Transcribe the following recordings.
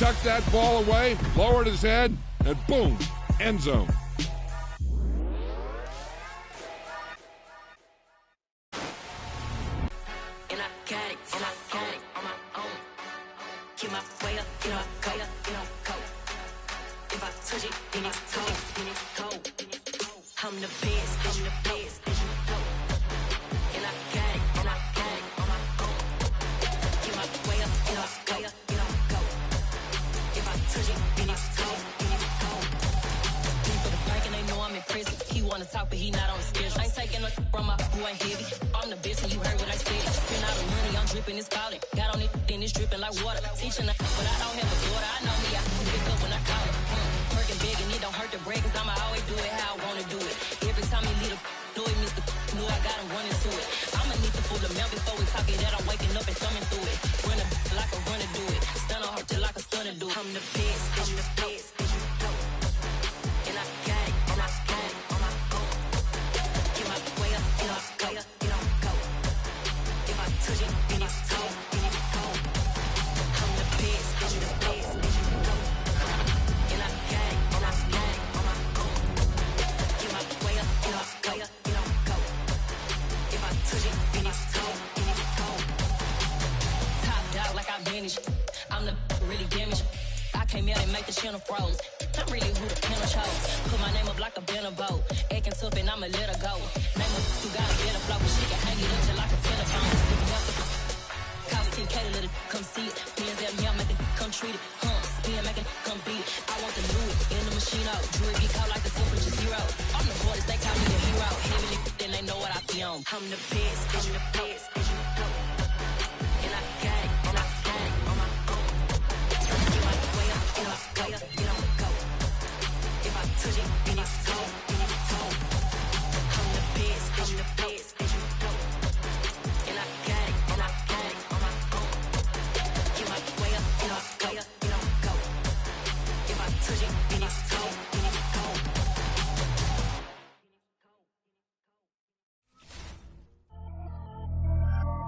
tucked that ball away, lowered his head, and boom, end zone. I'm the best, I'm the best, and I got it, and I got it on my own. Get my way up, and I go, and I go. If I touch it, then it's cold, then it's cold. Leave for the bank and they know I'm in prison. He wanna talk, but he not on the schedule. I ain't taking nothing from my boy heavy. I'm the best, and you heard what I said. Spend all the money, I'm dripping, it's falling. Got on it, then it's dripping like water. Teaching her, but I don't have a daughter. I know me, I can pick up when I call it. Working big, and it don't hurt to break, cause I'ma always do it how I wanna do it. Every time he lead a know it, Mr. Know I got him running to it. I'ma need to pull the milk before we talk it that I'm waking up and thumbing through it. Run a like a runner do it. Stun on her till like a stunner do it. I'm the best, I'm the best, and I got it, and I got it on my own. Get my way up, and I go, and I go. If I touch it, then it's cold, then it's cold. I'm the best, I'm the best, and I got it, and I got it on my own. Get my way up, and I go, and I go. If I touch it, then it's cold, then it's cold. Top dog like I manage. I'm the really damaged. I came out and make the channel froze. I'm really who the panel chose. Put my name up like a banner boat. Acting tough and I'ma let her go. Name her who got a better flow, but she can hang it up till like a telephone. Cost 10K to let it come see it. Pins at me, I make it come treat it. Spin, make it come beat it. I want the Louis in the machine out. Jewelry be caught like the temperature zero. I'm the boys, they call me a hero. Heavily, then they know what I be on. I'm the best, I'm the best, and I got it, and I got it on my own. Get my way up, and I go, and I go. If I touch it, then it's cold, then it's cold. I'm the best, I'm the best, and I got it, and I got it on my own. Get my way up, and I go, and I go. If I touch it, then it's cold, then it's cold.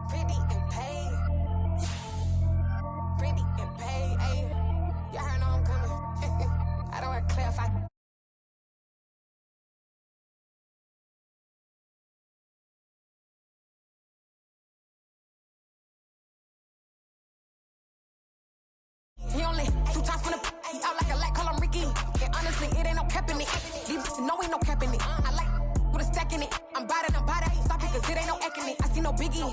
Pretty and paid. Pretty and paid, ayy. Y'all heard know I'm coming. I don't want to clarify. He only 2 times from the he out like a light, call him Ricky. And honestly, it ain't no cap in it. These know ain't no cap in it. I like with a stack in it. I'm bought it, stop it, cause it ain't no acting it. I see no biggie.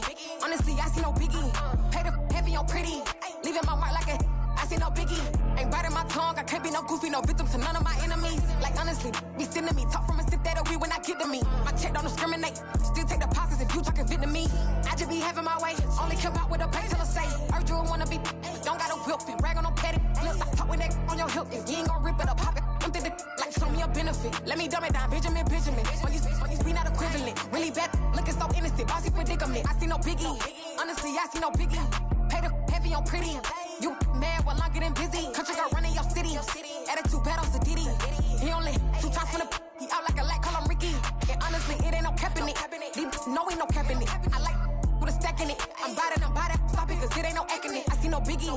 Honestly, I see no biggie. Pay the heavy on pretty. Leaving my mark like a I see no biggie. Ain't biting my tongue, I can't be no goofy, no victim to none of my enemies. Like honestly, be sending me talk from a sip that'll be when I get to me. My check don't discriminate. Still take deposits if you talking Vietnamese. I just be having my way. Only come out with a pay till I say. Urge you wanna be, don't got a whip and rag on no petty. Look, I talk with that on your hip. If you ain't gon' rip it up, pop it. I'm thinking like show me a benefit. Let me dumb it down, Benjamin. On you be not equivalent. Really bad, looking so innocent. Bossy predicament. I see no biggie. Honestly, I see no biggie. Pay the heavy on pretty. You mad while I'm getting busy. Country got running your city. Attitude bad on Sadidi. He only 2 times from the he out like a light, call him Ricky. And honestly, it ain't no cap in it. These know ain't no cap in it. I like with a stack in it. I'm bought it, stop it, cause it ain't no acting it. I see no biggie.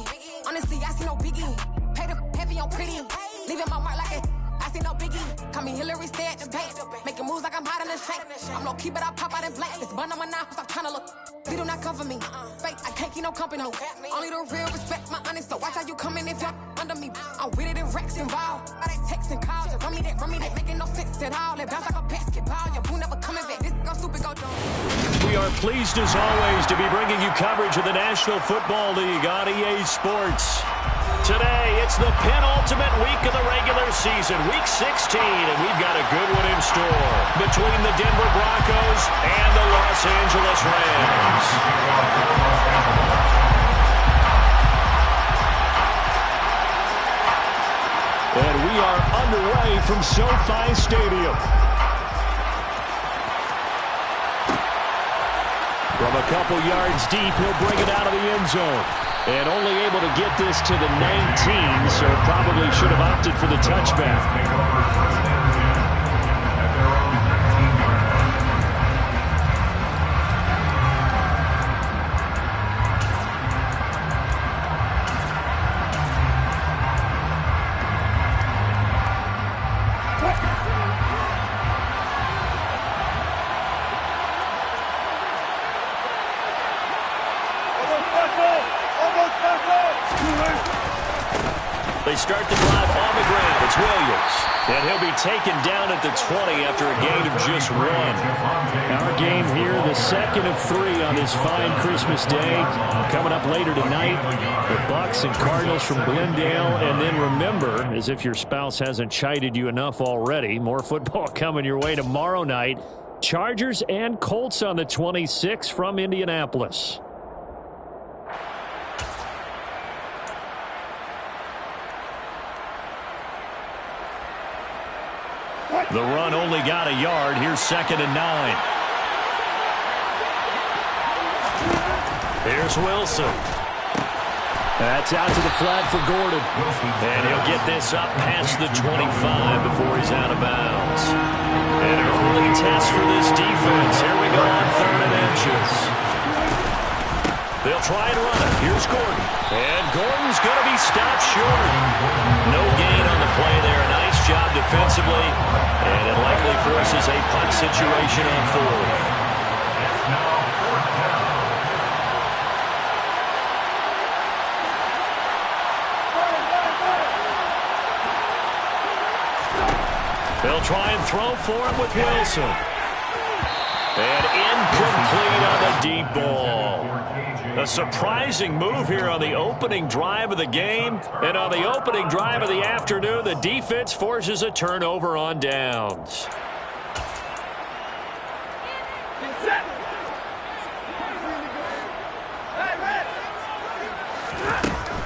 Honestly, I see no biggie. Pay the heavy on pretty. Leaving my mark like it. I see no biggie. Call me Hillary, stay at the bank. Making moves like I'm hot in the shank. I'm low key, but I pop out in blank. It's bun on my knife, stop trying to look. They do not come for me. Fake, I can't keep no company. Only the real respect my honest. So watch how you coming if you're under me. I'm with it and Rex involved. All they texting calls. Just run me that, making no sense at all. They bounce like a basketball. Your boo never coming back. This go stupid, go dumb. We are pleased as always to be bringing you coverage of the National Football League on EA Sports. Today, it's the penultimate week of the regular season, week 16, and we've got a good one in store between the Denver Broncos and the Los Angeles Rams. And we are underway from SoFi Stadium. From a couple yards deep, he'll bring it out of the end zone. And only able to get this to the 19, so probably should have opted for the touchback. they start the drive on the ground. It's Williams. And he'll be taken down at the 20 after a gain of just 1. Our game here, the second of 3 on this fine Christmas day. Coming up later tonight, the Bucs and Cardinals from Glendale. And then remember, as if your spouse hasn't chided you enough already, more football coming your way tomorrow night. Chargers and Colts on the 26 from Indianapolis. The run only got a yard. Here's 2nd and 9. Here's Wilson. That's out to the flat for Gordon. And he'll get this up past the 25 before he's out of bounds. And an early test for this defense. Here we go on 3rd and inches. They'll try and run it. Here's Gordon. And Gordon's going to be stopped short. No gain on the play there. Nice job defensively. And it likely forces a punt situation on 4th. They'll try and throw for him with Wilson. And incomplete on the deep ball. A surprising move here on the opening drive of the game. And on the opening drive of the afternoon, the defense forces a turnover on downs.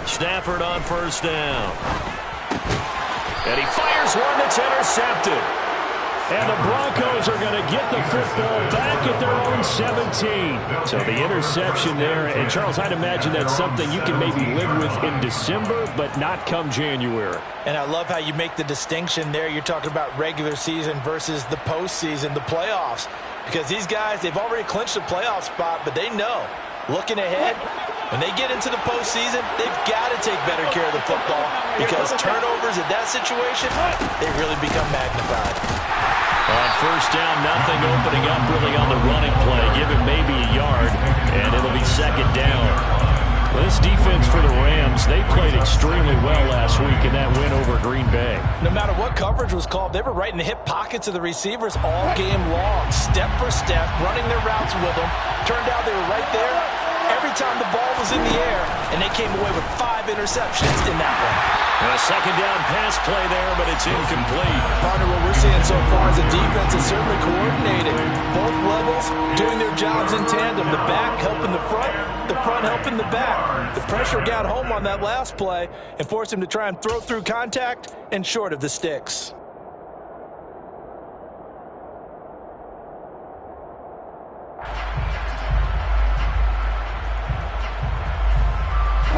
Stafford on 1st down. And he fires one that's intercepted. And the Broncos are going to get the football back at their own 17. So the interception there. And, Charles, I'd imagine that's something you can maybe live with in December, but not come January. And I love how you make the distinction there. You're talking about regular season versus the postseason, the playoffs. Because these guys, they've already clinched a playoff spot, but they know, looking ahead, when they get into the postseason, they've got to take better care of the football because turnovers in that situation, they really become magnified. On 1st down, nothing opening up really on the running play. Give him maybe a yard, and it'll be 2nd down. Well, this defense for the Rams, they played extremely well last week in that win over Green Bay. No matter what coverage was called, they were right in the hip pockets of the receivers all game long, step for step, running their routes with them. Turned out they were right there every time the ball was in the air, and they came away with 5 interceptions in that one. A 2nd down pass play there, but it's incomplete. Partner, what we're seeing so far is the defense is certainly coordinated. Both levels doing their jobs in tandem. The back helping the front helping the back. The pressure got home on that last play and forced him to try and throw through contact and short of the sticks.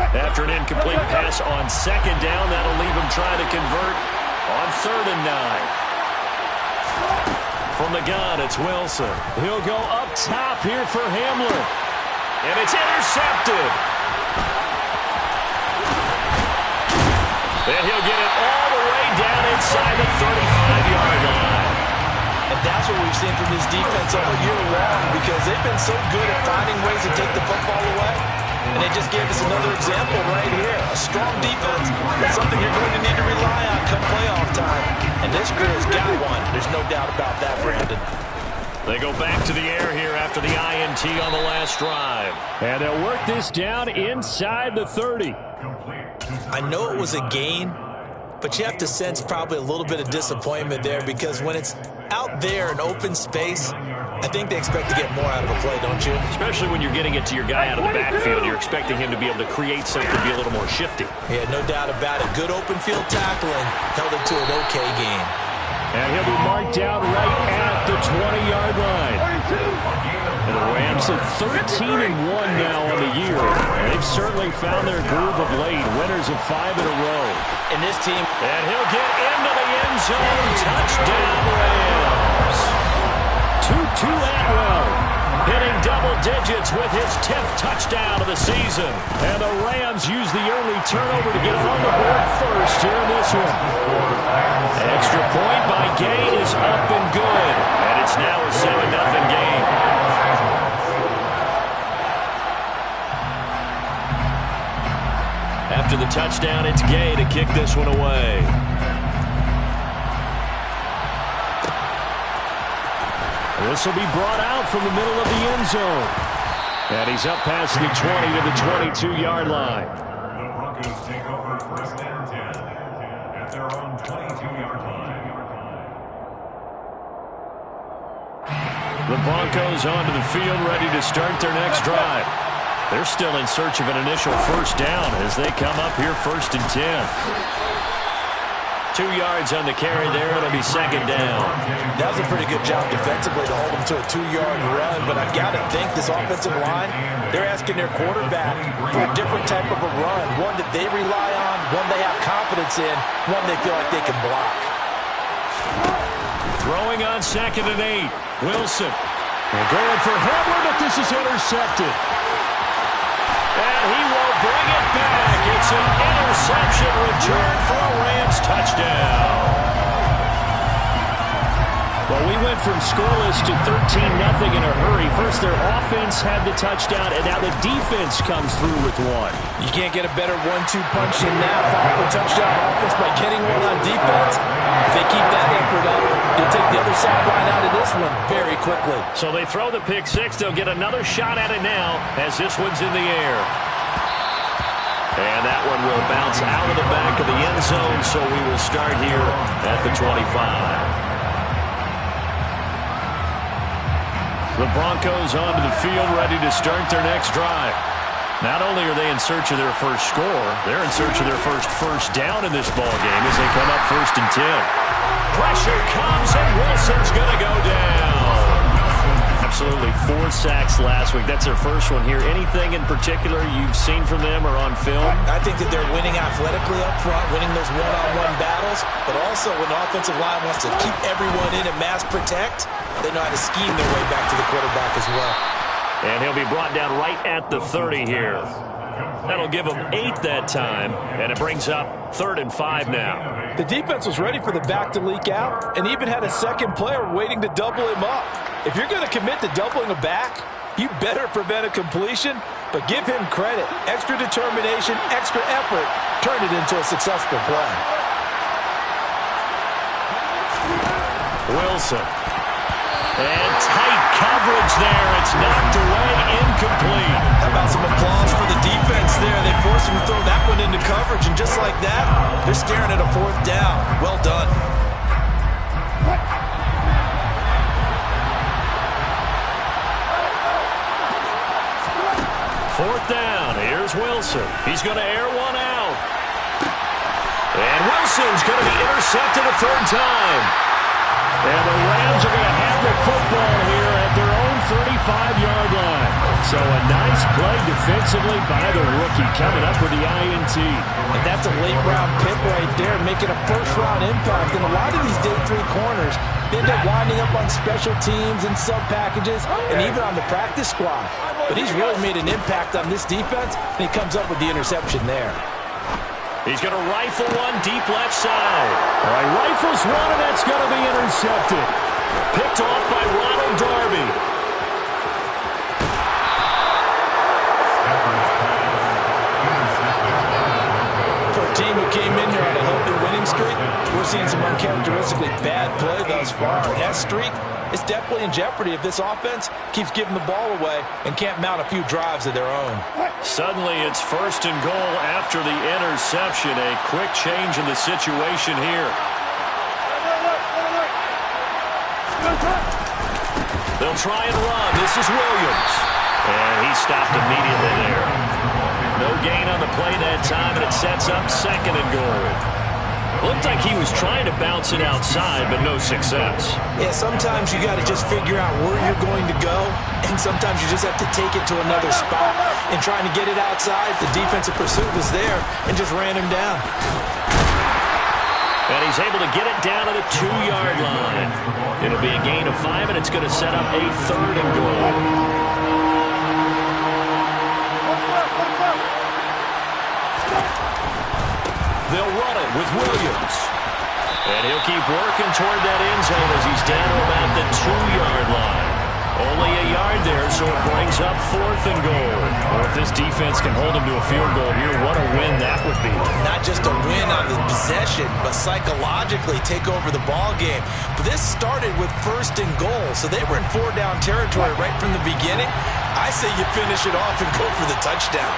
After an incomplete pass on 2nd down, that'll leave him trying to convert on 3rd and 9. From the gun, it's Wilson. He'll go up top here for Hamler. And it's intercepted. And he'll get it all the way down inside the 35-yard line. And that's what we've seen from this defense all year long because they've been so good at finding ways to take the football away. And they just gave us another example right here. A strong defense is something you're going to need to rely on come playoff time. And this crew has got one. There's no doubt about that, Brandon. They go back to the air here after the INT on the last drive. And they'll work this down inside the 30. I know it was a gain, but you have to sense probably a little bit of disappointment there because when it's out there in open space, I think they expect to get more out of a play, don't you? Especially when you're getting it to your guy out of the backfield. You're expecting him to be able to create something, be a little more shifty. Yeah, no doubt about it. Good open field tackling. Held it to an okay game. And he'll be marked down right at the 20-yard line. And the Rams at 13-1 now on the year. They've certainly found their groove of late. Winners of 5 in a row. And this team... And he'll get into the end zone. Touchdown, Rams. Tutu Atwell hitting double digits with his 10th touchdown of the season. And the Rams use the early turnover to get on the board first here in this one. Extra point by Gay is up and good. And it's now a 7-0 game. After the touchdown. It's Gay to kick this one away. This will be brought out from the middle of the end zone. And he's up past the 20 to the 22-yard line. The Broncos take over first and 10 at their own 22-yard line. The Broncos onto the field, ready to start their next drive. They're still in search of an initial first down as they come up here first and 10. 2 yards on the carry there. It'll be second down. That was a pretty good job defensively to hold them to a 2-yard run, but I've got to think this offensive line, they're asking their quarterback for a different type of a run, one that they rely on, one they have confidence in, one they feel like they can block. Throwing on second and 8. Wilson. They're going for Hamler, but this is intercepted. And he will bring it back. It's an interception return for a Rams touchdown. Well, we went from scoreless to 13-0 in a hurry. First, their offense had the touchdown, and now the defense comes through with one. You can't get a better 1-2 punch than that. Follow a touchdown offense by getting one on defense. If they keep that effort up, they'll take the other sideline out of this one very quickly. So they throw the pick six. They'll get another shot at it now as this one's in the air. And that one will bounce out of the back of the end zone, so we will start here at the 25. The Broncos onto the field, ready to start their next drive. Not only are they in search of their first score, they're in search of their first down in this ball game as they come up first and 10. Pressure comes, and Wilson's going to go down. Absolutely 4 sacks last week. That's their first one here. Anything in particular you've seen from them or on film? I think that they're winning athletically up front, winning those one-on-one battles, but also when the offensive line wants to keep everyone in and mass protect, they know how to scheme their way back to the quarterback as well. And he'll be brought down right at the 30 here. That'll give them 8 that time, and it brings up 3rd and 5 now. The defense was ready for the back to leak out and even had a second player waiting to double him up. If you're going to commit to doubling a back, you better prevent a completion, but give him credit. Extra determination, extra effort, turn it into a successful play. Wilson. And tight coverage there. It's knocked away, incomplete. How about some applause for the defense there? They forced him to throw that one into coverage, and just like that, they're staring at a 4th down. Well done. Fourth down. Here's Wilson. He's going to air one out. And Wilson's going to be intercepted a 3rd time. And the Rams are going to have the football here at their own 35-yard line. So a nice play defensively by the rookie coming up with the INT. And that's a late-round pick right there, making a first-round impact. And a lot of these day 3 corners end up winding up on special teams and sub-packages and even on the practice squad. But he's really made an impact on this defense, and he comes up with the interception there. He's going to rifle one deep left side. All right, rifles one, and that's going to be intercepted. Picked off by Ronald Darby. For a team who came in here on a healthy winning streak, we're seeing some uncharacteristically bad play thus far. That streak is definitely in jeopardy if this offense keeps giving the ball away and can't mount a few drives of their own. Suddenly it's 1st and goal after the interception. A quick change in the situation here. They'll try and run. This is Williams. And he stopped immediately there. No gain on the play that time, and it sets up 2nd and goal. Looked like he was trying to bounce it outside, but no success. Yeah, sometimes you got to just figure out where you're going to go, and sometimes you just have to take it to another spot. And trying to get it outside, the defensive pursuit was there and just ran him down. And he's able to get it down to the 2-yard line. It'll be a gain of 5, and it's going to set up a 3rd and goal. They'll run it with Williams. And he'll keep working toward that end zone as he's down to about the 2-yard line. Only a yard there, so it brings up 4th and goal. if this defense can hold them to a field goal here, what a win that would be. Not just a win on the possession, but psychologically take over the ball game. But this started with 1st and goal, so they were in 4-down territory right from the beginning. I say you finish it off and go for the touchdown.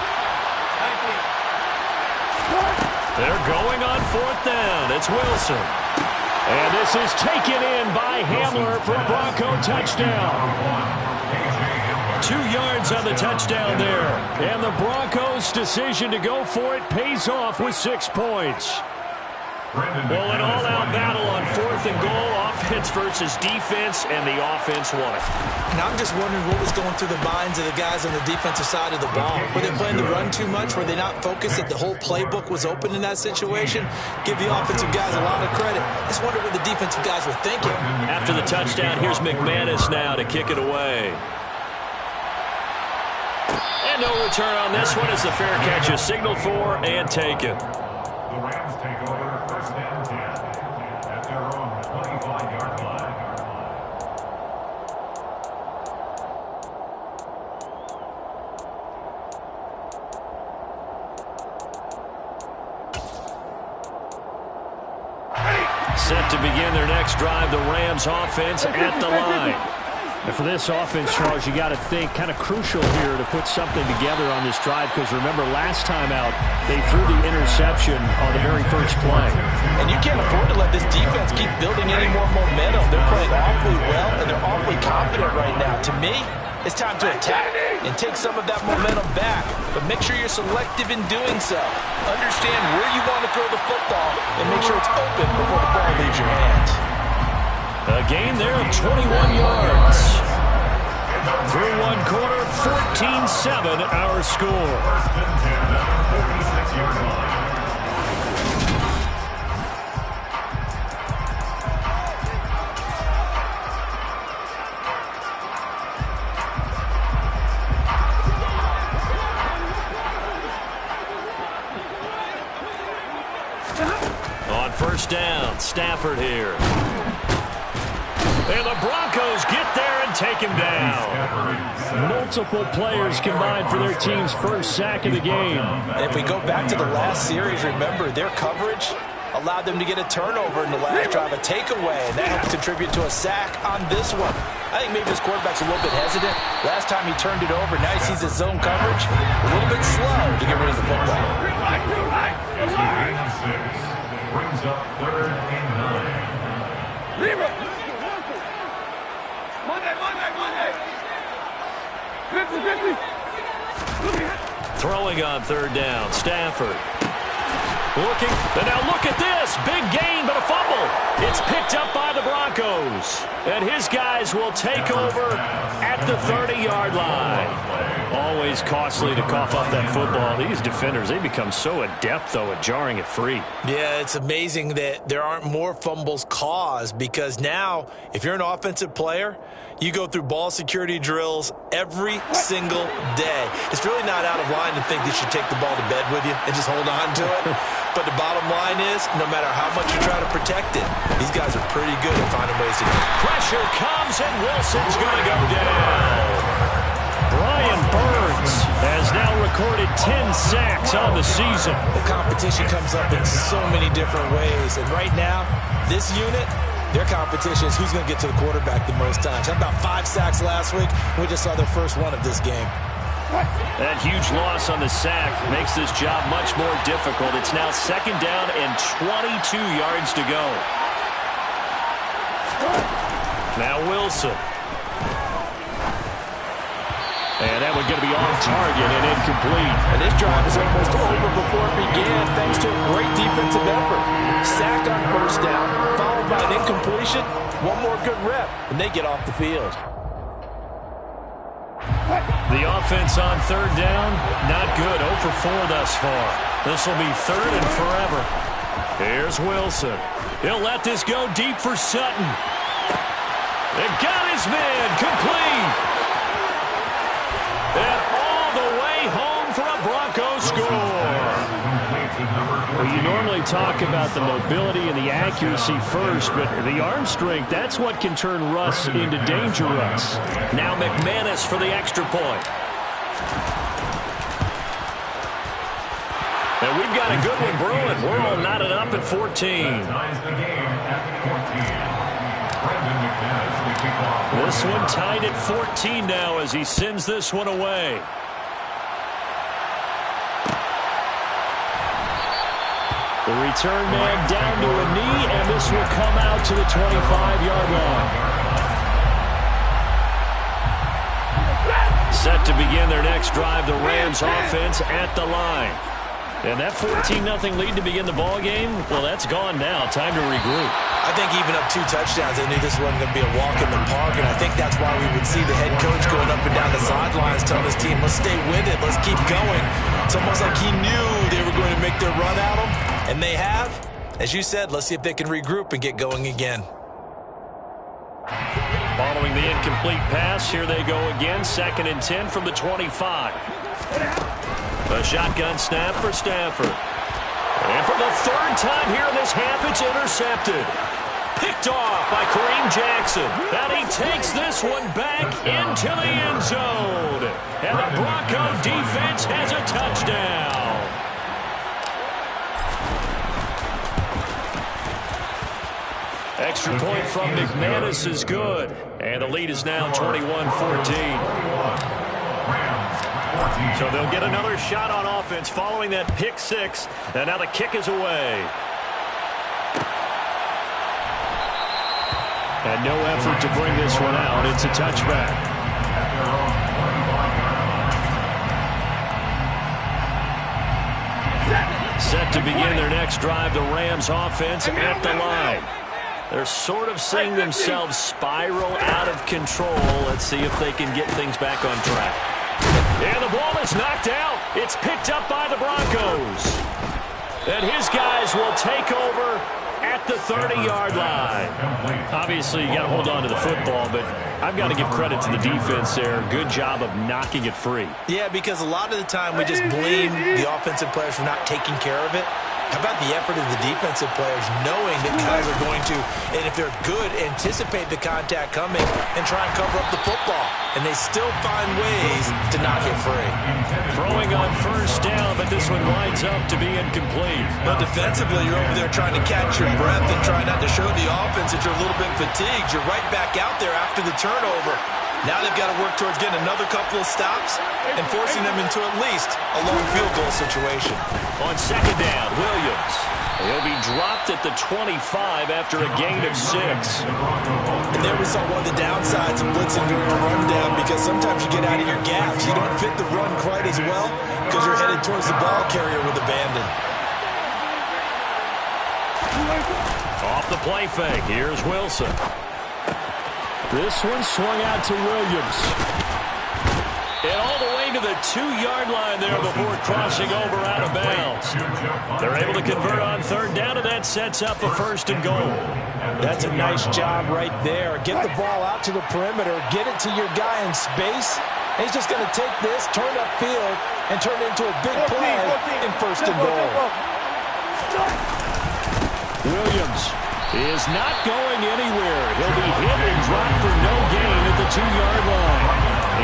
They're going on 4th down. It's Wilson. And this is taken in by Hamler for a Bronco touchdown. 2 yards on the touchdown there. And the Broncos' decision to go for it pays off with 6 points. Well, an all-out battle on 4th and goal. Offense versus defense, and the offense won it. And I'm just wondering what was going through the minds of the guys on the defensive side of the ball. Were they playing the run too much? Were they not focused that the whole playbook was open in that situation? Give the offensive guys a lot of credit. Just wonder what the defensive guys were thinking. After the touchdown, here's McManus now to kick it away. And no return on this one as the fair catch is signaled for and taken. The Rams take over 1st and 10 at their own 25-yard line. Set to begin their next drive, the Rams offense at the line. And for this offense, Charles, you got to think kind of crucial here to put something together on this drive, because remember last time out they threw the interception on the very first play. And you can't afford to let this defense keep building any more momentum. They're playing awfully well, and they're awfully confident right now. To me, it's time to attack and take some of that momentum back, but make sure you're selective in doing so. Understand where you want to throw the football and make sure it's open before the ball leaves your hands. A gain there of 21 yards. Through 1 quarter, 14-7 our score. 1st and 10 at the 46-yard line. On 1st down, Stafford here. And the Broncos get there and take him down. Multiple players combined for their team's first sack of the game. And if we go back to the last series, remember, their coverage allowed them to get a turnover in the last drive, a takeaway, and that helped contribute to a sack on this one. I think maybe this quarterback's a little bit hesitant. Last time he turned it over, now he sees his zone coverage a little bit slow to get rid of the football. It's a gain of 6. Brings up 3rd and 9. Throwing on 3rd down, Stafford. Looking, and now look at this. Big gain, but a fumble. It's picked up by the Broncos. And his guys will take over at the 30-yard line. Always costly to cough up that football. These defenders, they become so adept, though, at jarring it free. Yeah, it's amazing that there aren't more fumbles caused, because now, if you're an offensive player, you go through ball security drills every single day. It's really not out of line to think that you take the ball to bed with you and just hold on to it. But the bottom line is, no matter how much you try to protect it, these guys are pretty good at finding ways to do it. Pressure comes, and Wilson's going to go down. Brian Burns has now recorded 10 sacks on the season. The competition comes up in so many different ways. And right now, this unit, their competition is who's going to get to the quarterback the most times. Had about 5 sacks last week. We just saw their first one of this game. That huge loss on the sack makes this job much more difficult. It's now 2nd down and 22 yards to go. Now Wilson. And that one's going to be off target and incomplete. And this drive is almost over before it began, thanks to a great defensive effort. Sack on 1st down, followed by an incompletion. One more good rep, and they get off the field. The offense on 3rd down, not good. 0 for 4 thus far. This will be 3rd and forever. Here's Wilson. He'll let this go deep for Sutton. They got his man complete. And all the way home for a Broncos score. Well, you normally talk about the mobility and the accuracy first, but the arm strength, that's what can turn Russ into danger Russ. Now McManus for the extra point. And we've got a good one brewing. We're all knotted up at 14. Ties the game at 14. This one tied at 14 now as he sends this one away. The return man down to a knee, and this will come out to the 25-yard line. Set to begin their next drive, the Rams offense at the line. And that 14-0 lead to begin the ball game, well, that's gone now. Time to regroup. I think even up 2 touchdowns, they knew this wasn't going to be a walk in the park, and I think that's why we would see the head coach going up and down the sidelines telling his team, let's stay with it, let's keep going. It's almost like he knew they were going to make their run at him, and they have. As you said, let's see if they can regroup and get going again. Following the incomplete pass, here they go again, 2nd and 10 from the 25. A shotgun snap for Stafford. And for the 3rd time here in this half, it's intercepted. Picked off by Kareem Jackson. And he takes this one back into the end zone. And the Bronco defense has a touchdown. Extra point from McManus is good. And the lead is now 21-14. So they'll get another shot on offense following that pick 6. And now the kick is away. And no effort to bring this one out. It's a touchback. Set to begin their next drive, the Rams offense at the line. They're sort of seeing themselves spiral out of control. Let's see if they can get things back on track. And the ball is knocked out. It's picked up by the Broncos. And his guys will take over at the 30-yard line. Obviously, you got to hold on to the football, but I've got to give credit to the defense there. Good job of knocking it free. Yeah, because a lot of the time we just blame the offensive players for not taking care of it. How about the effort of the defensive players knowing that guys are going to, and if they're good, anticipate the contact coming and try and cover up the football. And they still find ways to knock it free. Throwing on 1st down, but this one winds up to be incomplete. But defensively, you're over there trying to catch your breath and try not to show the offense that you're a little bit fatigued. You're right back out there after the turnover. Now they've got to work towards getting another couple of stops and forcing them into at least a long field goal situation. On 2nd down, Williams. He'll be dropped at the 25 after a gain of 6. And there we saw one of the downsides of blitzing during a rundown, because sometimes you get out of your gaps. You don't fit the run quite as well because you're headed towards the ball carrier with abandon. Off the play fake, here's Wilson. This one swung out to Williams. And all the way to the 2-yard line there before crossing over out of bounds. They're able to convert on 3rd down, and that sets up a 1st and goal. That's a nice job right there. Get the ball out to the perimeter. Get it to your guy in space. And he's just going to take this, turn upfield, and turn it into a big play in 1st and goal. Williams is not going anywhere. He'll be hit and dropped for no gain at the 2-yard line.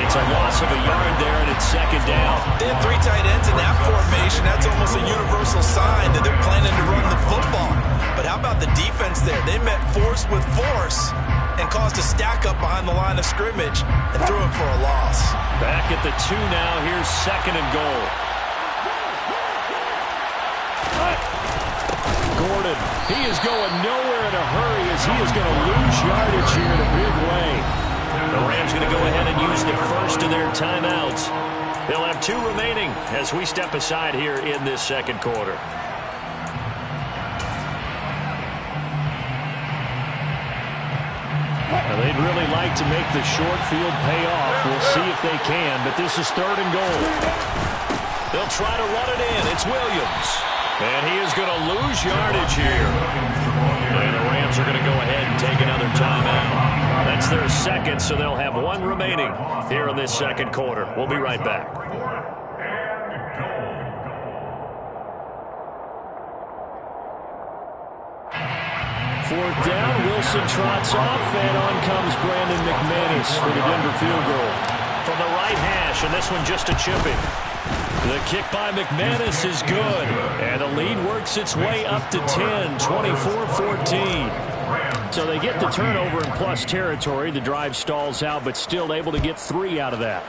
It's a loss of a yard there, and it's 2nd down. They have 3 tight ends in that formation. That's almost a universal sign that they're planning to run the football. But how about the defense there? They met force with force and caused a stack up behind the line of scrimmage and threw it for a loss. Back at the 2 now. Here's 2nd and goal. Gordon, he is going nowhere in a hurry as he is going to lose yardage here in a big way. The Rams going to go ahead and use the first of their timeouts. They'll have 2 remaining as we step aside here in this 2nd quarter. Now, they'd really like to make the short field pay off. We'll see if they can, but this is 3rd and goal. They'll try to run it in. It's Williams. And he is going to lose yardage here. And the Rams are going to go ahead and take another timeout. That's their 2nd, so they'll have 1 remaining here in this 2nd quarter. We'll be right back. 4th down, Wilson trots off, and on comes Brandon McManus for the Denver field goal. From the right hash, and this one just a chipping. The kick by McManus is good. And the lead works its way up to 10, 24-14. So they get the turnover in plus territory. The drive stalls out, but still able to get 3 out of that.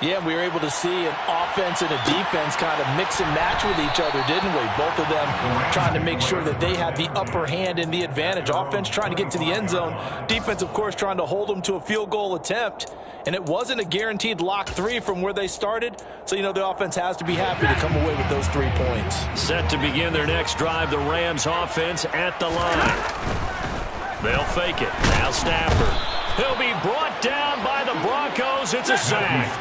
Yeah, we were able to see an offense and a defense kind of mix and match with each other, didn't we? Both of them trying to make sure that they had the upper hand and the advantage. Offense trying to get to the end zone. Defense, of course, trying to hold them to a field goal attempt. And it wasn't a guaranteed lock 3 from where they started. So, you know, the offense has to be happy to come away with those 3 points. Set to begin their next drive, the Rams offense at the line. They'll fake it. Now Stafford. He'll be brought down by the Broncos. It's a sack.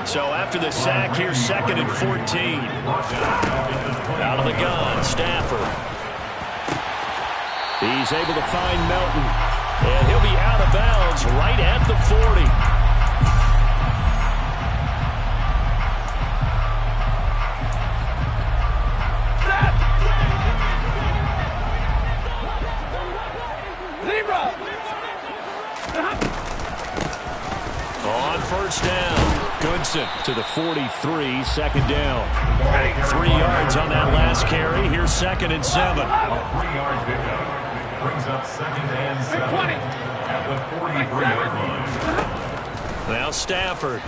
So after the sack, here's 2nd and 14. Out of the gun, Stafford. He's able to find Melton. And he'll be out of bounds right at the 40. On first down, Goodson to the 43, 2nd down. 3 yards on that last carry. Here's 2nd and 7. 3-yard pickup brings up 2nd and 7 at the 43-yard line. Now Stafford.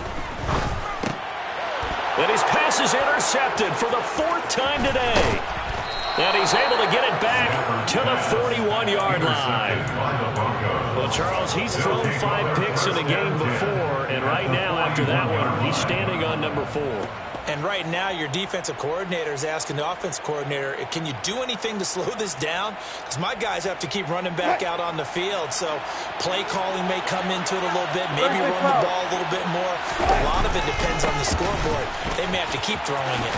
And his pass is intercepted for the 4th time today. And he's able to get it back to the 41-yard line. Well, Charles, he's thrown 5 picks in a game before, and right now, after that one, he's standing on number 4. And right now, your defensive coordinator is asking the offense coordinator, can you do anything to slow this down? Because my guys have to keep running back out on the field. So play calling may come into it a little bit, maybe run the ball a little bit more. A lot of it depends on the scoreboard. They may have to keep throwing it.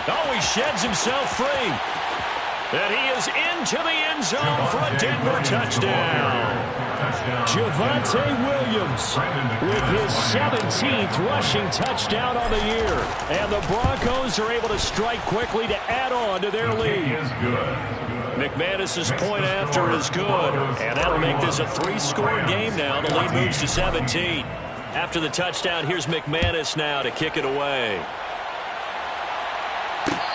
Oh, he sheds himself free. And he is into the end zone for a Denver touchdown. Javonte Williams with his 17th rushing touchdown on the year. And the Broncos are able to strike quickly to add on to their lead. McManus's point after is good. And that'll make this a 3-score game now. The lead moves to 17. After the touchdown, here's McManus now to kick it away.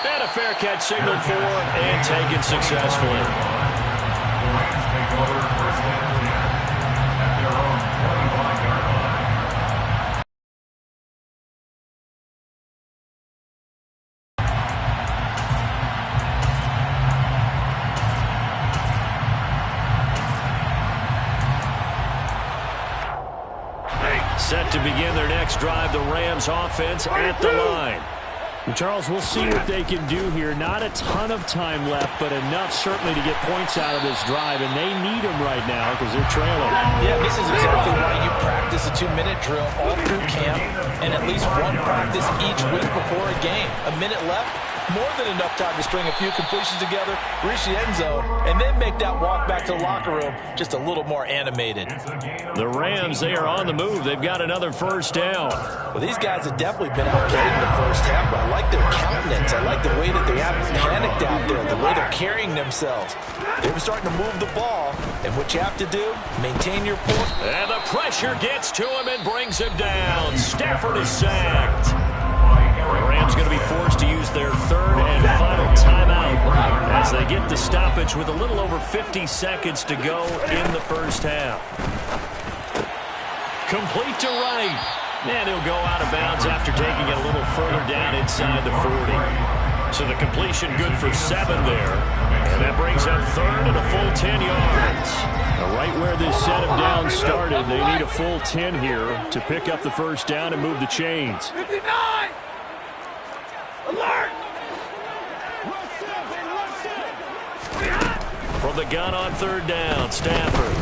And a fair catch signaled for and taken successfully. The Rams take over 1st and 10 at their own 25-yard line. Set to begin their next drive, the Rams offense at the line. Charles, we'll see what they can do here. Not a ton of time left, but enough certainly to get points out of this drive, and they need them right now because they're trailing. Yeah, this is exactly why you practice a 2-minute drill all through camp and at least one practice each week before a game. A minute left, more than enough time to string a few completions together, reach the end zone, and then make that walk back to the locker room just a little more animated. The Rams, they are on the move. They've got another 1st down. Well, these guys have definitely been out getting the first half, but I like their countenance. I like the way that they haven't panicked out there, the way they're carrying themselves. They're starting to move the ball, and what you have to do, maintain your point. And the pressure gets to him and brings him down. Stafford is sacked. The Rams going to be forced to use their 3rd and final timeout as they get the stoppage with a little over 50 seconds to go in the 1st half. Complete to Wright. And he'll go out of bounds after taking it a little further down inside the 40. So the completion good for 7 there. And that brings up 3rd and a full 10 yards. Now right where this set of downs started, they need a full 10 here to pick up the 1st down and move the chains. 59! Alert! From the gun on 3rd down, Stafford.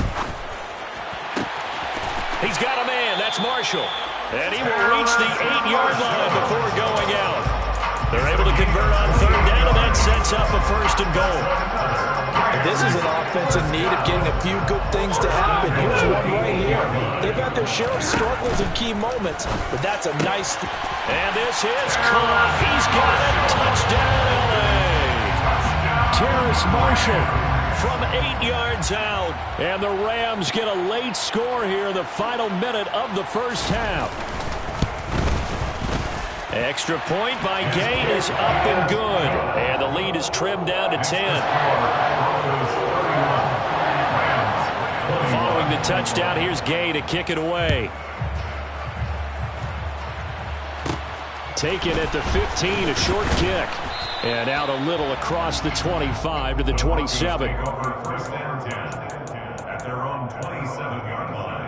He's got a man. That's Marshall. And he will reach the 8-yard line before going out. They're able to convert on 3rd down, and that sets up a 1st and goal. And this is an offense in need of getting a few good things to happen. Here's one right here. They've had their share of struggles in key moments, but that's a nice... And this is caught. He's got it. Touchdown, L.A. Terrace Marshall from 8 yards out. And the Rams get a late score here in the final minute of the 1st half. Extra point by Gay is up and good. And the lead is trimmed down to 10. Following the touchdown, here's Gay to kick it away. Taken at the 15, a short kick. And out a little across the 25 to the 27. At their own 27-yard line.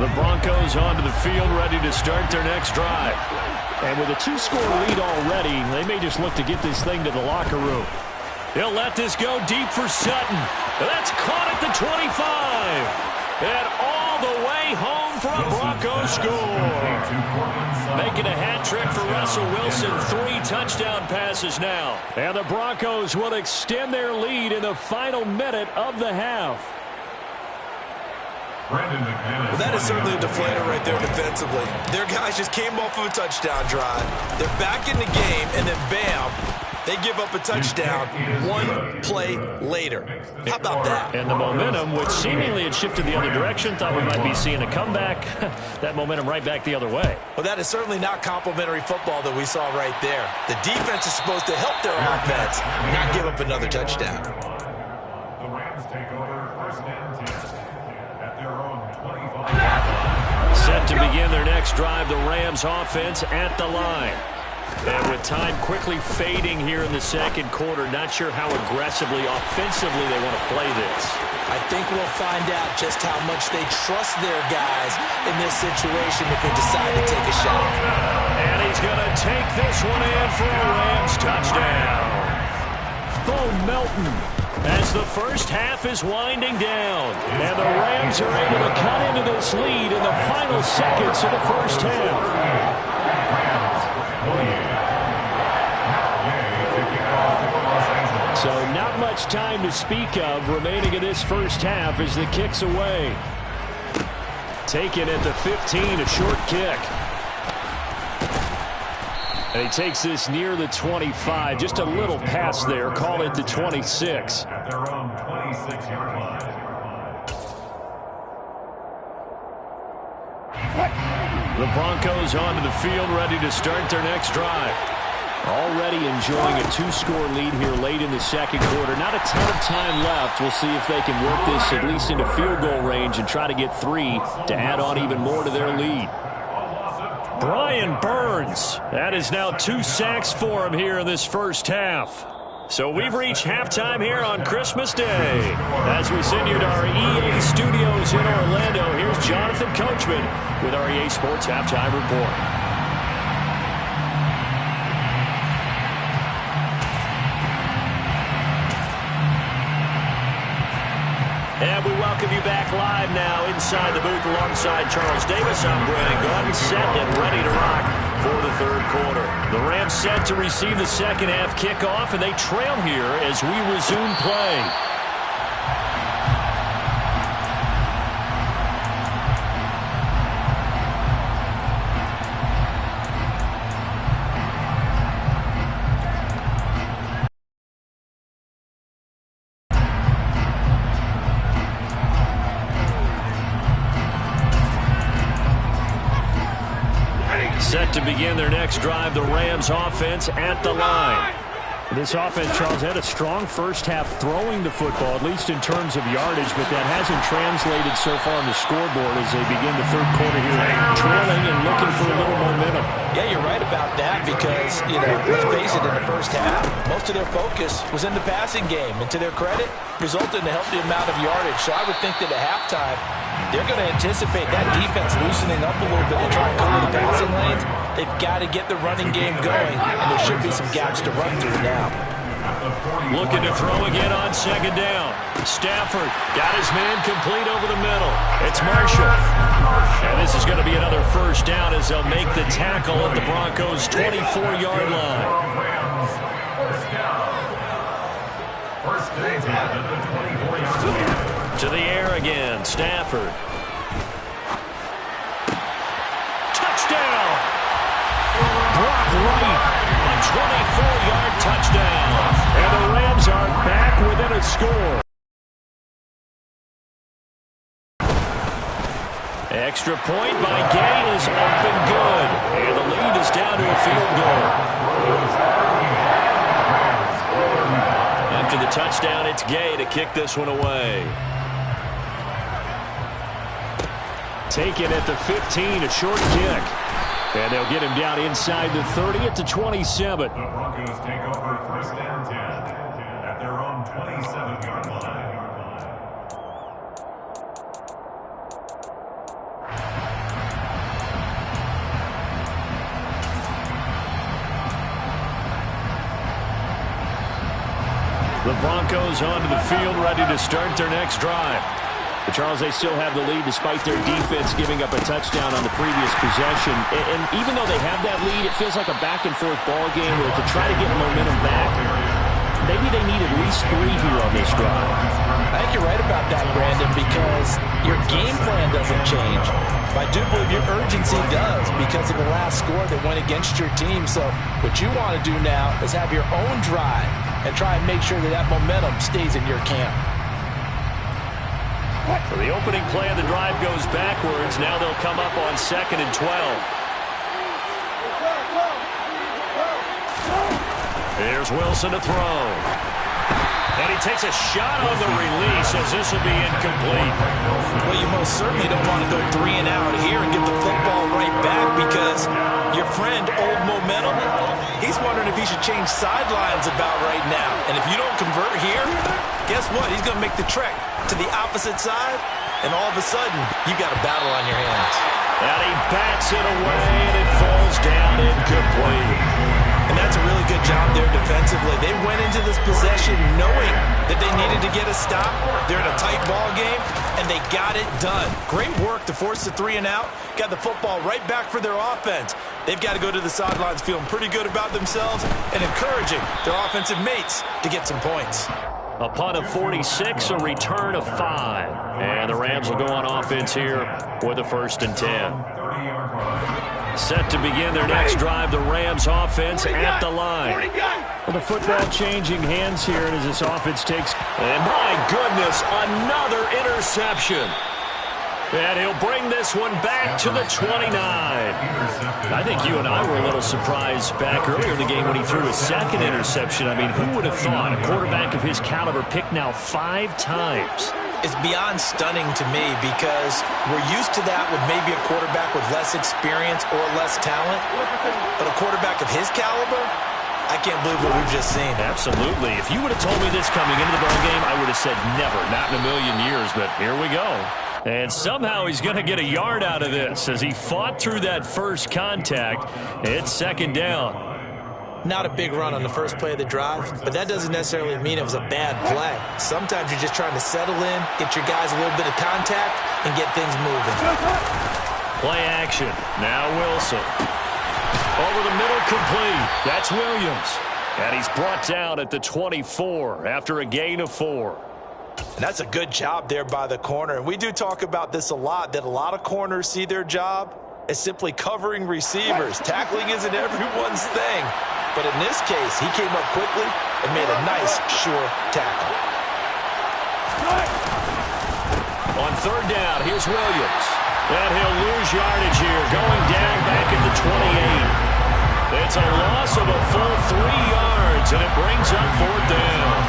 The Broncos onto the field, ready to start their next drive. And with a 2-score lead already, they may just look to get this thing to the locker room. He'll let this go deep for Sutton. That's caught at the 25. And all the way home for a Broncos score. Making a hat trick for Russell Wilson. 3 touchdown passes now. And the Broncos will extend their lead in the final minute of the half. Well, that is certainly a deflator right there defensively. Their guys just came off of a touchdown drive. They're back in the game, and then bam, they give up a touchdown 1 play later. How about that? And the momentum, which seemingly had shifted the other direction, thought we might be seeing a comeback. That momentum right back the other way. Well, that is certainly not complimentary football that we saw right there. The defense is supposed to help their offense, not give up another touchdown. The Rams take over first and 10 at their own 25. Set to begin their next drive, the Rams offense at the line. And with time quickly fading here in the second quarter, not sure how aggressively, offensively they want to play this. I think we'll find out just how much they trust their guys in this situation if they decide to take a shot. And he's going to take this one in for a Rams touchdown. Bo Melton as the first half is winding down. And the Rams are able to cut into this lead in the final seconds of the first half. So not much time to speak of remaining in this first half as the kick's away. Taken at the 15, a short kick. And he takes this near the 25, just a little past there, call it the 26. At their own 26-yard line. The Broncos onto the field, ready to start their next drive. Already enjoying a 2-score lead here late in the second quarter. Not a ton of time left. We'll see if they can work this at least into field goal range and try to get 3 to add on even more to their lead. Brian Burns. That is now 2 sacks for him here in this first half. So we've reached halftime here on Christmas Day. As we send you to our EA studios in Orlando, here's Jonathan Coachman with our EA Sports Halftime Report. And we welcome you back live now inside the booth alongside Charles Davis. I'm Brandon Gordon, set and ready to rock for the third quarter. The Rams set to receive the second half kickoff, and they trail here as we resume play. Set to begin their next drive, the Rams offense at the line. This offense, Charles, had a strong first half throwing the football, at least in terms of yardage, but that hasn't translated so far on the scoreboard as they begin the third quarter here, trailing and looking for a little momentum. Yeah, you're right about that because, let's face it, in the first half, most of their focus was in the passing game. And to their credit, resulted in a healthy amount of yardage. So I would think that at halftime, they're going to anticipate that defense loosening up a little bit and try and cover the passing lanes. They've got to get the running game going, and there should be some gaps to run through now. Looking to throw again on second down. Stafford got his man complete over the middle. It's Marshall. And this is going to be another first down as they'll make the tackle at the Broncos' 24-yard line. First and 10 at the 24-yard line. To the air again, Stafford. Touchdown! Brock Wright, a 24-yard touchdown. And the Rams are back within a score. extra point by Gay is up and good. And the lead is down to a field goal. After the touchdown, it's Gay to kick this one away. Taken at the 15, a short kick. And they'll get him down inside the 30 at the 27. The Broncos take over 1st and 10 at their own 27-yard line. The Broncos onto the field, ready to start their next drive. But Charles, they still have the lead despite their defense giving up a touchdown on the previous possession. And even though they have that lead, it feels like a back-and-forth ball game where to try to get momentum back, maybe they need at least 3 here on this drive. I think you're right about that, Brandon, because your game plan doesn't change. But I do believe your urgency does because of the last score that went against your team. So what you want to do now is have your own drive and try and make sure that that momentum stays in your camp. So the opening play of the drive goes backwards. Now they'll come up on 2nd and 12. Here's Wilson to throw. And he takes a shot on the release as this will be incomplete. Well, you most certainly don't want to go 3 and out here and get the football right back because your friend, Old Momentum, he's wondering if he should change sidelines about right now. And if you don't convert here, guess what? He's going to make the trek to the opposite side, and all of a sudden, you got a battle on your hands. And he bats it away, and it falls down incomplete. And that's a really good job there defensively. They went into this possession knowing that they needed to get a stop. They're in a tight ball game, and they got it done. Great work to force the 3 and out. Got the football right back for their offense. They've got to go to the sidelines feeling pretty good about themselves and encouraging their offensive mates to get some points. A punt of 46, a return of 5. And the Rams will go on offense here with a 1st and 10. Set to begin their next drive, the Rams offense at the line. Well, the football changing hands here as this offense takes. And my goodness, another interception. And he'll bring this one back to the 29. I think you and I were a little surprised back earlier in the game when he threw his 2nd interception. I mean, who would have thought a quarterback of his caliber picked now 5 times? It's beyond stunning to me because we're used to that with maybe a quarterback with less experience or less talent. But a quarterback of his caliber, I can't believe what we've just seen. Absolutely. If you would have told me this coming into the ballgame, I would have said never, not in a million years. But here we go. And somehow he's going to get a yard out of this as he fought through that first contact. It's 2nd down. Not a big run on the first play of the drive, but that doesn't necessarily mean it was a bad play. Sometimes you're just trying to settle in, get your guys a little bit of contact, and get things moving. Play action. Now Wilson. Over the middle, complete. That's Williams. And he's brought down at the 24 after a gain of 4. And that's a good job there by the corner. And we do talk about this a lot, that a lot of corners see their job as simply covering receivers. Tackling isn't everyone's thing. But in this case, he came up quickly and made a nice, sure tackle. On 3rd down, here's Williams. And he'll lose yardage here, going down back at the 28. It's a loss of a full 3 yards, and it brings up 4th down.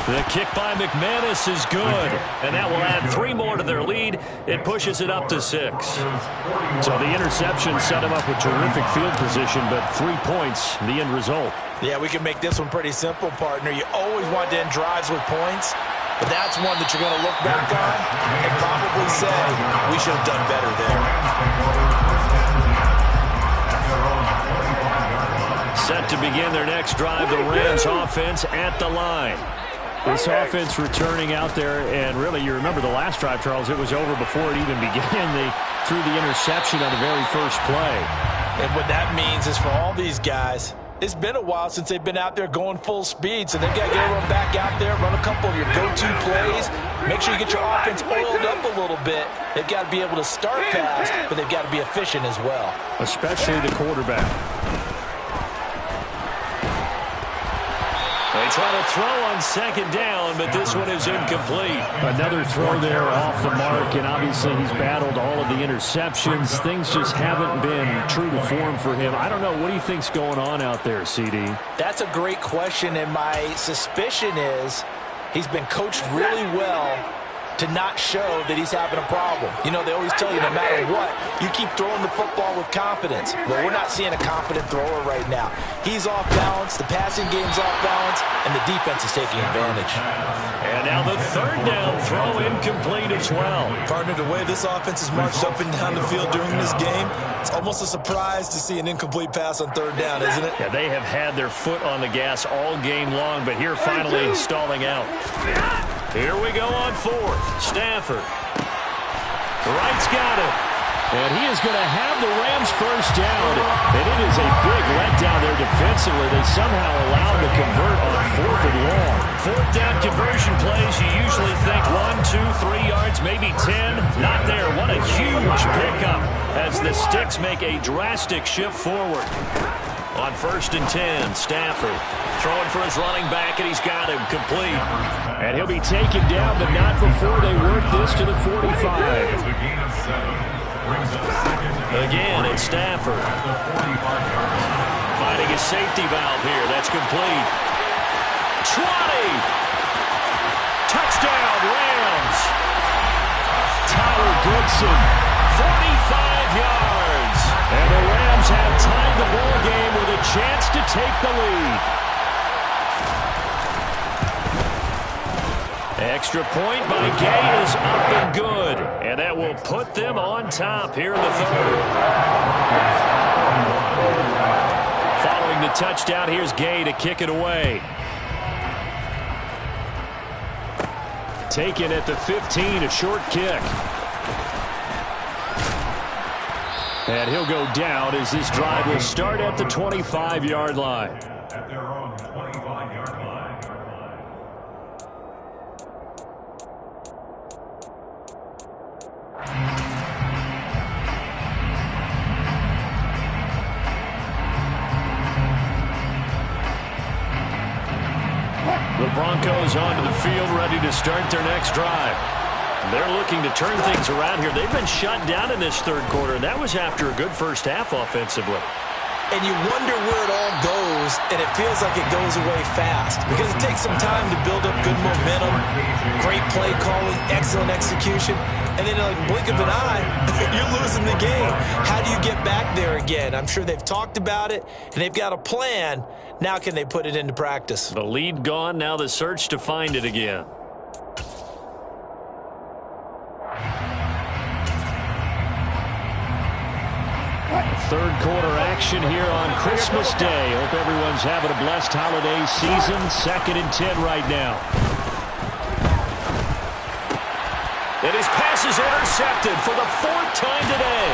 The kick by McManus is good, and that will add 3 more to their lead. It pushes it up to 6. So the interception set him up with terrific field position, but 3 points, the end result. Yeah, we can make this one pretty simple, partner. You always want to end drives with points, but that's one that you're going to look back on and probably say, we should have done better there. Set to begin their next drive, the Rams offense at the line. This offense returning out there, and really, you remember the last drive, Charles, it was over before it even began. They threw the interception on the very first play. And what that means is for all these guys, it's been a while since they've been out there going full speed, so they've got to get everyone back out there, run a couple of your go-to plays, make sure you get your offense oiled up a little bit. They've got to be able to start fast, but they've got to be efficient as well. Especially the quarterback. They try to throw on second down, but this one is incomplete. Another throw there off the mark, and obviously he's battled all of the interceptions. Things just haven't been true to form for him. I don't know. What do you think's going on out there, CD? That's a great question, and my suspicion is he's been coached really well to not show that he's having a problem. You know, they always tell you no matter what, you keep throwing the football with confidence. Well, we're not seeing a confident thrower right now. He's off balance, the passing game's off balance, and the defense is taking advantage. And now the third down throw incomplete as well. Partner, the way this offense has marched up and down the field during this game, it's almost a surprise to see an incomplete pass on third down, isn't it? Yeah, they have had their foot on the gas all game long, but here finally stalling out. Here we go on fourth. Stafford. Wright's got it. And he is going to have the Rams first down. And it is a big letdown there defensively. They somehow allowed him to convert on 4th and long. Fourth down conversion plays, you usually think 1, 2, 3 yards, maybe 10. Not there. What a huge pickup as the Sticks make a drastic shift forward. On 1st and 10, Stafford throwing for his running back, and he's got him complete. And he'll be taken down, but not before they work this to the 45. Again, it's Stafford. Finding his safety valve here. That's complete. 20! Touchdown, Rams! Tyler Goodson. 45 yards. And the Rams have tied the ball game with a chance to take the lead. Extra point by Gay is up and good. And that will put them on top here in the third. Following the touchdown, here's Gay to kick it away. Taken at the 15, a short kick. And he'll go down as this drive will start at the 25-yard line. At their own 25-yard line. The Broncos onto the field, ready to start their next drive. They're looking to turn things around here. They've been shut down in this third quarter, and that was after a good first half offensively. And you wonder where it all goes, and it feels like it goes away fast because it takes some time to build up good momentum, great play calling, excellent execution, and then like blink of an eye, you're losing the game. How do you get back there again? I'm sure they've talked about it, and they've got a plan. Now can they put it into practice? The lead gone, now the search to find it again. Third quarter action here on Christmas Day. Hope everyone's having a blessed holiday season. 2nd and 10 right now. And his pass is intercepted for the 4th time today.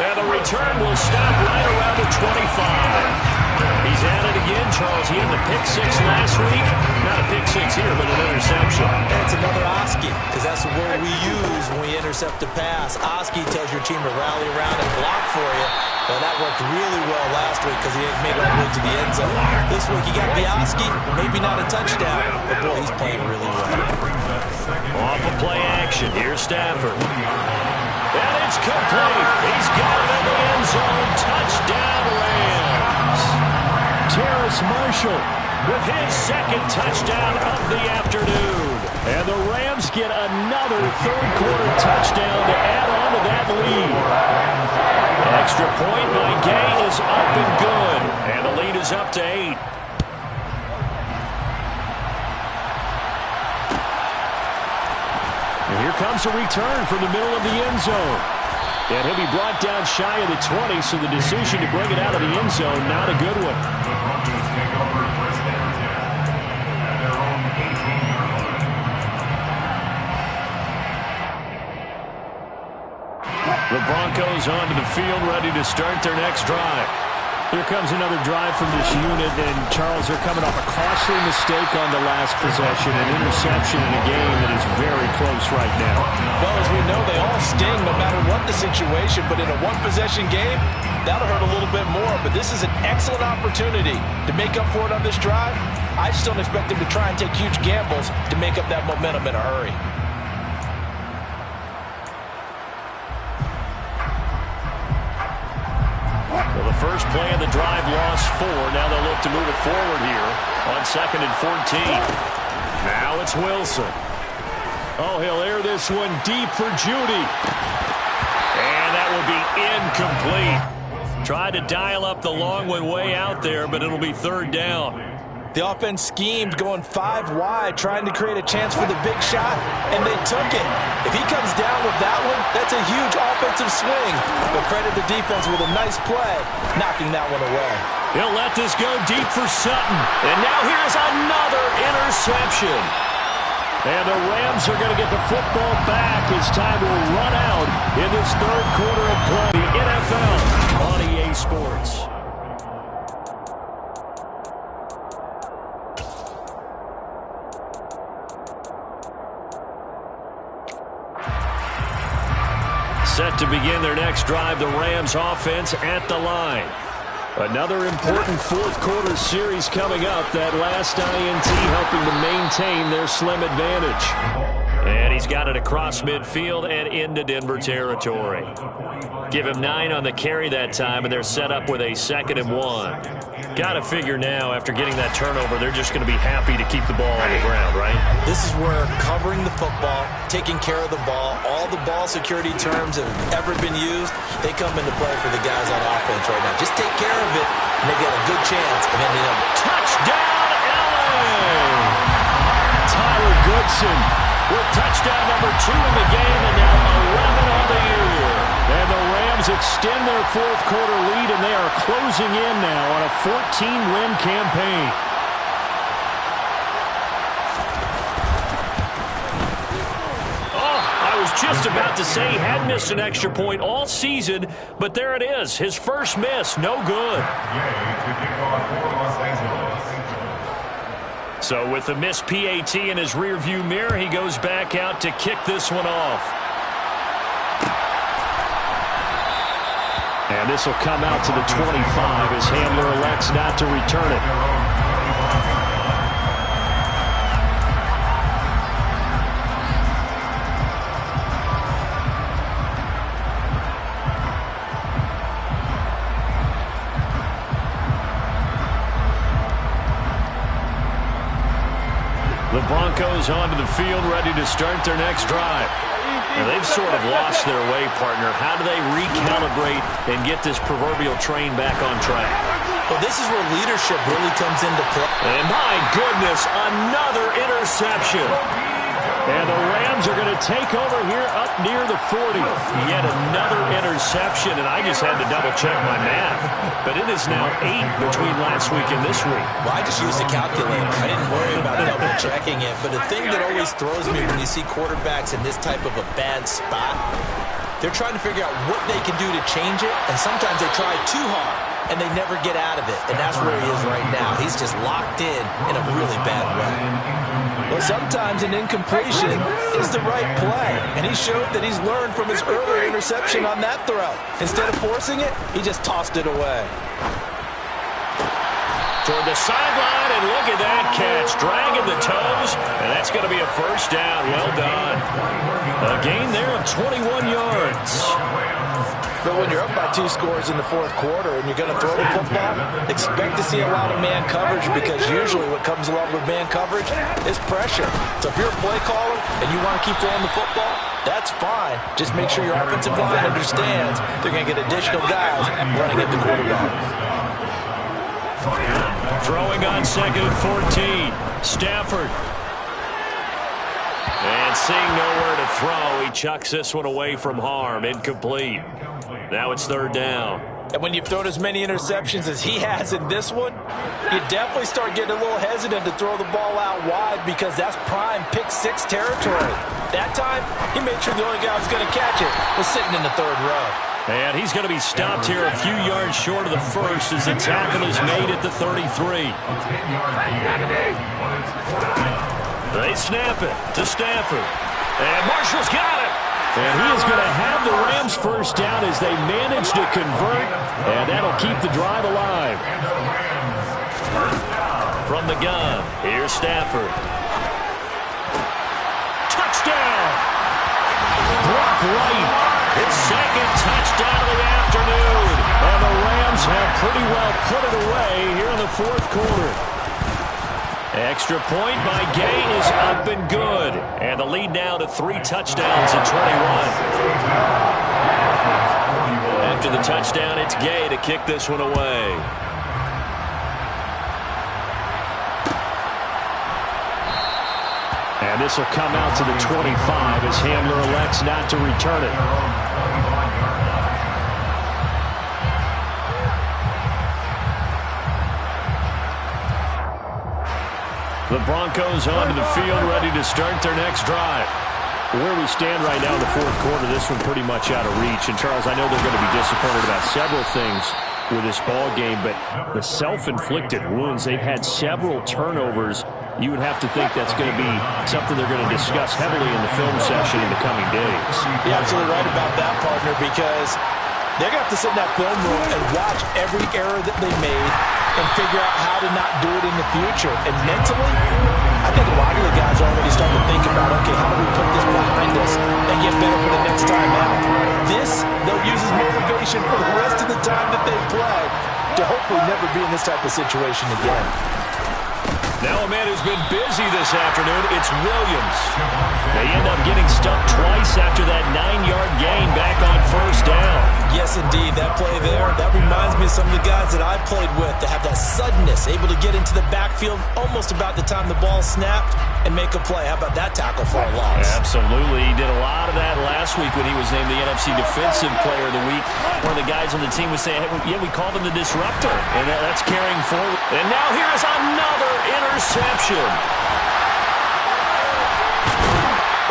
And the return will stop right around the 25. He's at it again, Charles. He had the pick 6 last week. Not a pick 6 here, but an interception. And it's another Oski, because that's the word we use when we intercept a pass. Oski tells your team to rally around and block for you. Well, that worked really well last week because he made it all the way to the end zone. This week he got Oski, maybe not a touchdown, but boy, he's playing really well. Off of play action, here's Stafford. And it's complete. He's got it in the end zone. Touchdown, Rams. Terrace Marshall with his 2nd touchdown of the afternoon. And the Rams get another third quarter touchdown to add on to that lead. Extra point by Gay is up and good. And the lead is up to 8. And here comes a return from the middle of the end zone. And he'll be brought down shy of the 20, so the decision to bring it out of the end zone, not a good one. The Broncos take over 1st and 10 at their own 18-yard line. The Broncos onto the field, ready to start their next drive. Here comes another drive from this unit, and Charles, they're coming off a costly mistake on the last possession, an interception in a game that is very close right now. Well, as we know, they all sting no matter what the situation, but in a one-possession game, that'll hurt a little bit more. But this is an excellent opportunity to make up for it on this drive. I just don't expect him to try and take huge gambles to make up that momentum in a hurry. Well, the first play of the drive lost 4. Now they'll look to move it forward here on 2nd and 14. Now it's Wilson. Oh, he'll air this one deep for Judy. And that will be incomplete. Tried to dial up the long one way out there, but it'll be 3rd down. The offense schemed going 5 wide, trying to create a chance for the big shot, and they took it. If he comes down with that one, that's a huge offensive swing. But credit the defense with a nice play, knocking that one away. He'll let this go deep for Sutton. And now here's another interception. And the Rams are going to get the football back as time will run out in this 3rd quarter of play. The NFL on EA Sports. Set to begin their next drive, the Rams offense at the line. Another important 4th quarter series coming up. That last INT helping to maintain their slim advantage. And he's got it across midfield and into Denver territory. Give him 9 on the carry that time, and they're set up with a 2nd and 1. Got to figure now, after getting that turnover, they're just going to be happy to keep the ball on the ground, right? This is where covering the football, taking care of the ball, all the ball security terms that have ever been used, they come into play for the guys on offense right now. Just take care of it, and they get a good chance of ending up. Touchdown, LA! Tyler Goodson with touchdown number 2 in the game, and now 11 on the year. And the Rams extend their 4th quarter lead, and they are closing in now on a 14-win campaign. Oh, I was just about to say he had missed an extra point all season, but there it is. His first miss, no good. So with the missed PAT in his rearview mirror, he goes back out to kick this one off. And this will come out to the 25 as Hamler elects not to return it. The Broncos onto the field, ready to start their next drive. Now, they've sort of lost their way, partner. How do they recalibrate and get this proverbial train back on track? Well, this is where leadership really comes into play. And my goodness, another interception. And the Rams are going to take over here up near the 40. Yet another interception, and I just had to double-check my math. But it is now 8 between last week and this week. Well, I just used a calculator. I didn't worry about double-checking it. But the thing that always throws me when you see quarterbacks in this type of a bad spot, they're trying to figure out what they can do to change it, and sometimes they try too hard, and they never get out of it. And that's where he is right now. He's just locked in a really bad way. Well, sometimes an incompletion is the right play, and he showed that he's learned from his earlier interception on that throw. Instead of forcing it, he just tossed it away. Toward the sideline, and look at that catch, dragging the toes, and that's going to be a first down. Well done. A gain there of 21 yards. But when you're up by 2 scores in the 4th quarter and you're going to throw the football, expect to see a lot of man coverage, because usually what comes along with man coverage is pressure. So if you're a play caller and you want to keep throwing the football, that's fine. Just make sure your offensive line understands they're going to get additional guys running at the quarterback. Throwing on 2nd and 14. Stafford. And seeing nowhere to throw, he chucks this one away from harm. Incomplete. Now it's 3rd down. And when you've thrown as many interceptions as he has in this one, you definitely start getting a little hesitant to throw the ball out wide, because that's prime pick-6 territory. That time, he made sure the only guy who was going to catch it was sitting in the 3rd row. And he's going to be stopped here a few yards short of the first as the tackle is made at the 33. They snap it to Stafford. And Marshall's got it. And he is going to have the Rams first down as they manage to convert. And that'll keep the drive alive. From the gun, here's Stafford. Touchdown! Brock Wright, his second touchdown of the afternoon. And the Rams have pretty well put it away here in the fourth quarter. Extra point by Gay is up and good. And the lead now to 3 touchdowns in 21. After the touchdown, it's Gay to kick this one away. And this will come out to the 25 as Handler elects not to return it. The Broncos onto the field, ready to start their next drive. Where we stand right now in the fourth quarter, this one pretty much out of reach. And, Charles, I know they're going to be disappointed about several things with this ball game, but the self-inflicted wounds, they've had several turnovers. You would have to think that's going to be something they're going to discuss heavily in the film session in the coming days. You're absolutely right about that, partner, because they're going to have to sit in that film room and watch every error that they made and figure out how to not do it in the future. And mentally, I think a lot of the guys are already starting to think about, okay, how do we put this behind us and get better for the next time out? This, they'll use as motivation for the rest of the time that they play to hopefully never be in this type of situation again. Now a man who's been busy this afternoon, it's Williams. They end up getting stumped twice after that 9-yard gain back on first down. Yes, indeed. That play there, that reminds me of some of the guys that I played with that have that suddenness, able to get into the backfield almost about the time the ball snapped and make a play. How about that tackle for a loss? Absolutely. He did a lot of that last week when he was named the NFC Defensive Player of the Week. One of the guys on the team was saying, hey, yeah, we called him the disruptor, and that's carrying forward. And now here's another interception.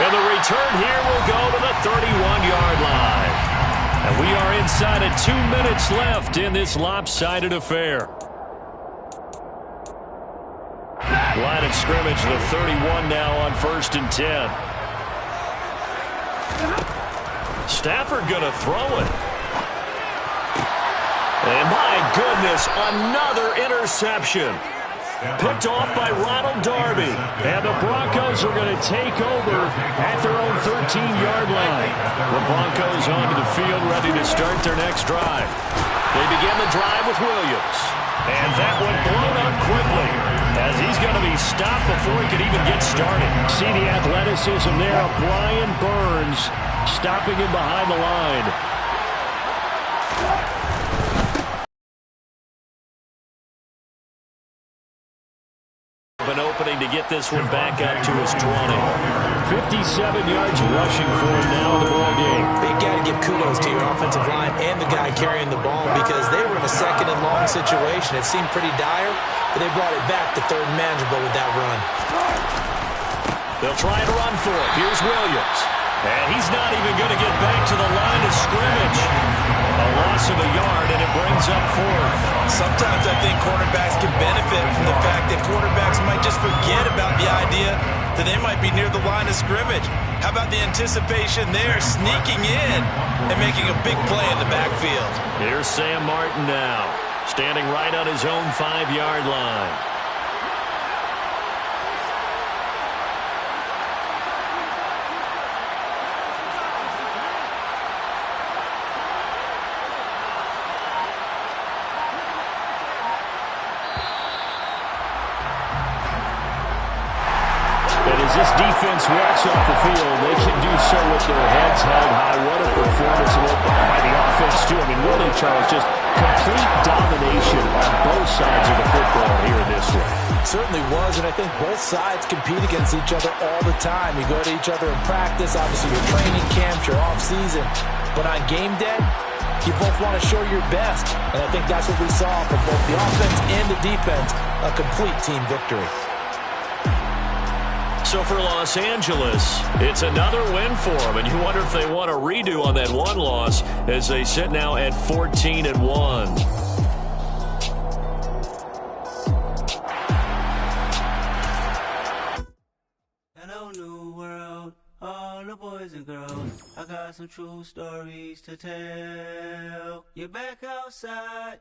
And the return here will go to the 31-yard line. And we are inside of 2 minutes left in this lopsided affair. Line of scrimmage, the 31 now on 1st and 10. Stafford going to throw it. And my goodness, another interception. Picked off by Ronald Darby. And the Broncos are going to take over at their own 13-yard line. The Broncos onto the field, ready to start their next drive. They begin the drive with Williams. And that one blown up quickly as he's going to be stopped before he can even get started. See the athleticism there of Brian Burns stopping him behind the line. An opening to get this one back up to his 20. 57 yards rushing for him now in the ball game. Big got to give kudos to your offensive line and the guy carrying the ball because they were in a second and long situation. It seemed pretty dire, but they brought it back to third and manageable with that run. They'll try to run for it. Here's Williams. And he's not even going to get back to the line of scrimmage. A loss of a yard, and it brings up 4th. Sometimes I think quarterbacks can benefit from the fact that quarterbacks might just forget about the idea that they might be near the line of scrimmage. How about the anticipation there, sneaking in and making a big play in the backfield? Here's Sam Martin now, standing right on his own 5-yard line. This defense walks off the field. They can do so with their heads held high. What a performance by the offense, too. I mean, really, Charles, just complete domination on both sides of the football here in this one. Certainly was, and I think both sides compete against each other all the time. You go to each other in practice, obviously your training camps, your off-season. But on game day, you both want to show your best. And I think that's what we saw from both the offense and the defense, a complete team victory. So for Los Angeles, it's another win for them, and you wonder if they want a redo on that one loss as they sit now at 14-1. Hello, new world, all the boys and girls. I got some true stories to tell. You're back outside.